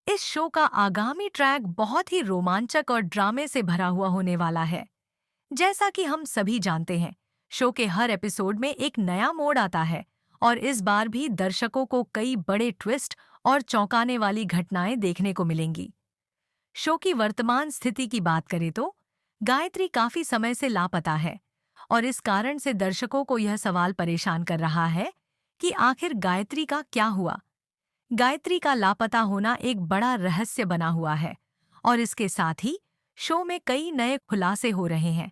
इस शो का आगामी ट्रैक बहुत ही रोमांचक और ड्रामे से भरा हुआ होने वाला है। जैसा कि हम सभी जानते हैं, शो के हर एपिसोड में एक नया मोड़ आता है और इस बार भी दर्शकों को कई बड़े ट्विस्ट और चौंकाने वाली घटनाएं देखने को मिलेंगी। शो की वर्तमान स्थिति की बात करें तो गायत्री काफी समय से लापता है और इस कारण से दर्शकों को यह सवाल परेशान कर रहा है कि आखिर गायत्री का क्या हुआ। गायत्री का लापता होना एक बड़ा रहस्य बना हुआ है और इसके साथ ही शो में कई नए खुलासे हो रहे हैं।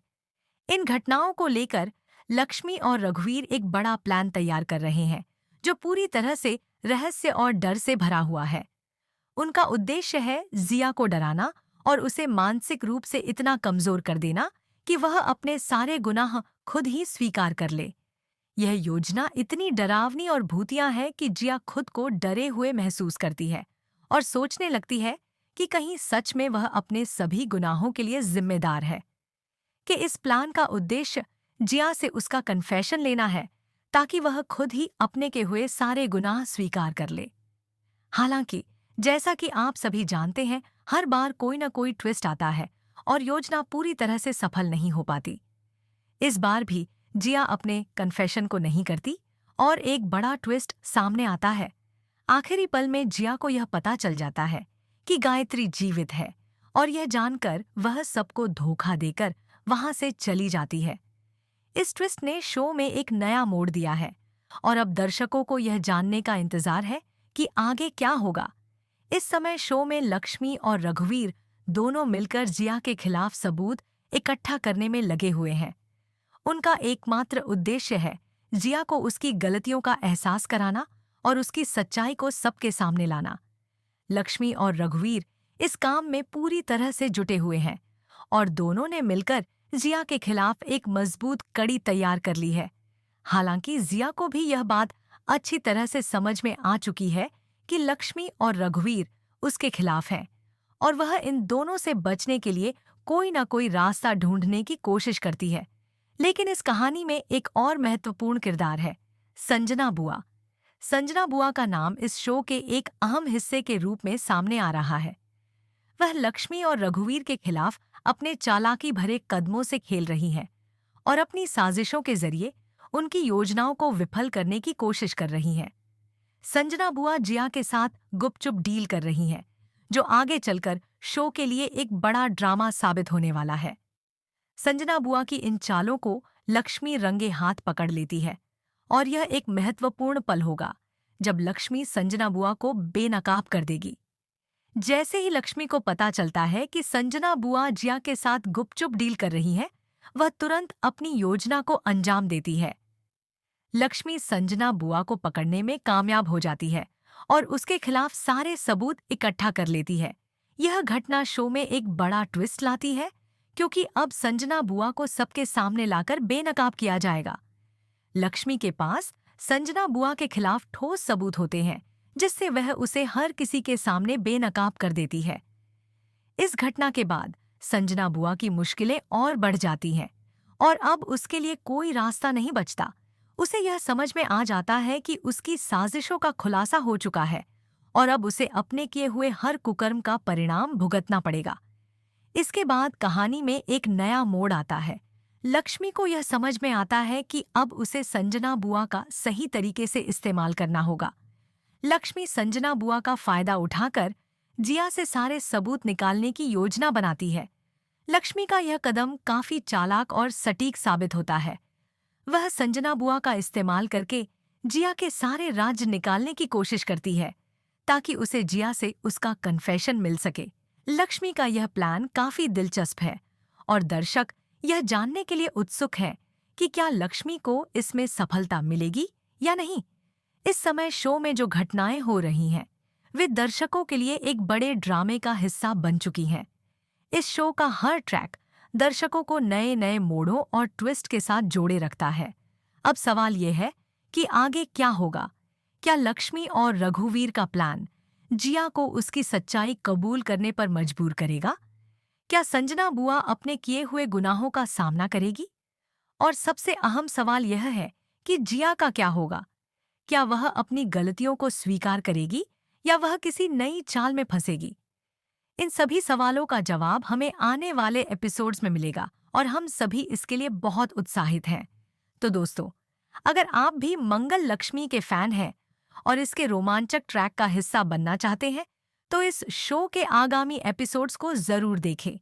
इन घटनाओं को लेकर लक्ष्मी और रघुवीर एक बड़ा प्लान तैयार कर रहे हैं, जो पूरी तरह से रहस्य और डर से भरा हुआ है। उनका उद्देश्य है जिया को डराना और उसे मानसिक रूप से इतना कमजोर कर देना कि वह अपने सारे गुनाह खुद ही स्वीकार कर ले। यह योजना इतनी डरावनी और भूतिया है कि जिया खुद को डरे हुए महसूस करती है और सोचने लगती है कि कहीं सच में वह अपने सभी गुनाहों के लिए जिम्मेदार है। कि इस प्लान का उद्देश्य जिया से उसका कन्फेशन लेना है ताकि वह खुद ही अपने के हुए सारे गुनाह स्वीकार कर ले। हालांकि जैसा कि आप सभी जानते हैं, हर बार कोई न कोई ट्विस्ट आता है और योजना पूरी तरह से सफल नहीं हो पाती। इस बार भी जिया अपने कन्फेशन को नहीं करती और एक बड़ा ट्विस्ट सामने आता है। आखिरी पल में जिया को यह पता चल जाता है कि गायत्री जीवित है और यह जानकर वह सबको धोखा देकर वहां से चली जाती है। इस ट्विस्ट ने शो में एक नया मोड़ दिया है और अब दर्शकों को यह जानने का इंतजार है कि आगे क्या होगा। इस समय शो में लक्ष्मी और रघुवीर दोनों मिलकर जिया के खिलाफ सबूत इकट्ठा करने में लगे हुए हैं। उनका एकमात्र उद्देश्य है जिया को उसकी गलतियों का एहसास कराना और उसकी सच्चाई को सबके सामने लाना। लक्ष्मी और रघुवीर इस काम में पूरी तरह से जुटे हुए हैं और दोनों ने मिलकर जिया के खिलाफ एक मजबूत कड़ी तैयार कर ली है। हालांकि जिया को भी यह बात अच्छी तरह से समझ में आ चुकी है कि लक्ष्मी और रघुवीर उसके खिलाफ हैं और वह इन दोनों से बचने के लिए कोई न कोई रास्ता ढूंढने की कोशिश करती है। लेकिन इस कहानी में एक और महत्वपूर्ण किरदार है, संजना बुआ। संजना बुआ का नाम इस शो के एक अहम हिस्से के रूप में सामने आ रहा है। वह लक्ष्मी और रघुवीर के खिलाफ अपने चालाकी भरे कदमों से खेल रही है और अपनी साजिशों के जरिए उनकी योजनाओं को विफल करने की कोशिश कर रही है। संजना बुआ जिया के साथ गुपचुप डील कर रही हैं, जो आगे चलकर शो के लिए एक बड़ा ड्रामा साबित होने वाला है। संजना बुआ की इन चालों को लक्ष्मी रंगे हाथ पकड़ लेती है और यह एक महत्वपूर्ण पल होगा जब लक्ष्मी संजना बुआ को बेनकाब कर देगी। जैसे ही लक्ष्मी को पता चलता है कि संजना बुआ जिया के साथ गुपचुप डील कर रही है, वह तुरंत अपनी योजना को अंजाम देती है। लक्ष्मी संजना बुआ को पकड़ने में कामयाब हो जाती है और उसके खिलाफ सारे सबूत इकट्ठा कर लेती है। यह घटना शो में एक बड़ा ट्विस्ट लाती है क्योंकि अब संजना बुआ को सबके सामने लाकर बेनकाब किया जाएगा। लक्ष्मी के पास संजना बुआ के खिलाफ ठोस सबूत होते हैं, जिससे वह उसे हर किसी के सामने बेनकाब कर देती है। इस घटना के बाद संजना बुआ की मुश्किलें और बढ़ जाती हैं और अब उसके लिए कोई रास्ता नहीं बचता। उसे यह समझ में आ जाता है कि उसकी साजिशों का खुलासा हो चुका है और अब उसे अपने किए हुए हर कुकर्म का परिणाम भुगतना पड़ेगा। इसके बाद कहानी में एक नया मोड़ आता है। लक्ष्मी को यह समझ में आता है कि अब उसे संजना बुआ का सही तरीके से इस्तेमाल करना होगा। लक्ष्मी संजना बुआ का फायदा उठाकर जिया से सारे सबूत निकालने की योजना बनाती है। लक्ष्मी का यह कदम काफी चालाक और सटीक साबित होता है। वह संजना बुआ का इस्तेमाल करके जिया के सारे राज निकालने की कोशिश करती है ताकि उसे जिया से उसका कन्फेशन मिल सके। लक्ष्मी का यह प्लान काफी दिलचस्प है और दर्शक यह जानने के लिए उत्सुक हैं कि क्या लक्ष्मी को इसमें सफलता मिलेगी या नहीं। इस समय शो में जो घटनाएं हो रही हैं, वे दर्शकों के लिए एक बड़े ड्रामे का हिस्सा बन चुकी हैं। इस शो का हर ट्रैक दर्शकों को नए नए मोड़ों और ट्विस्ट के साथ जोड़े रखता है। अब सवाल यह है कि आगे क्या होगा। क्या लक्ष्मी और रघुवीर का प्लान जिया को उसकी सच्चाई कबूल करने पर मजबूर करेगा? क्या संजना बुआ अपने किए हुए गुनाहों का सामना करेगी? और सबसे अहम सवाल यह है कि जिया का क्या होगा? क्या वह अपनी गलतियों को स्वीकार करेगी या वह किसी नई चाल में फंसेगी? इन सभी सवालों का जवाब हमें आने वाले एपिसोड्स में मिलेगा और हम सभी इसके लिए बहुत उत्साहित हैं। तो दोस्तों, अगर आप भी मंगल लक्ष्मी के फैन हैं और इसके रोमांचक ट्रैक का हिस्सा बनना चाहते हैं, तो इस शो के आगामी एपिसोड्स को जरूर देखें।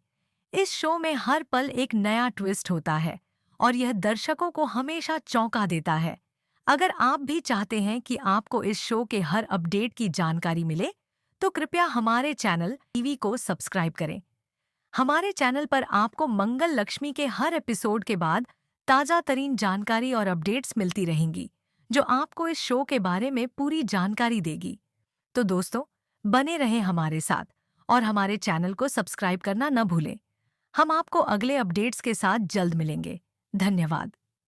इस शो में हर पल एक नया ट्विस्ट होता है और यह दर्शकों को हमेशा चौंका देता है। अगर आप भी चाहते हैं कि आपको इस शो के हर अपडेट की जानकारी मिले, तो कृपया हमारे चैनल टीवी को सब्सक्राइब करें। हमारे चैनल पर आपको मंगल लक्ष्मी के हर एपिसोड के बाद ताज़ा तरीन जानकारी और अपडेट्स मिलती रहेंगी, जो आपको इस शो के बारे में पूरी जानकारी देगी। तो दोस्तों, बने रहें हमारे साथ और हमारे चैनल को सब्सक्राइब करना न भूलें। हम आपको अगले अपडेट्स के साथ जल्द मिलेंगे। धन्यवाद।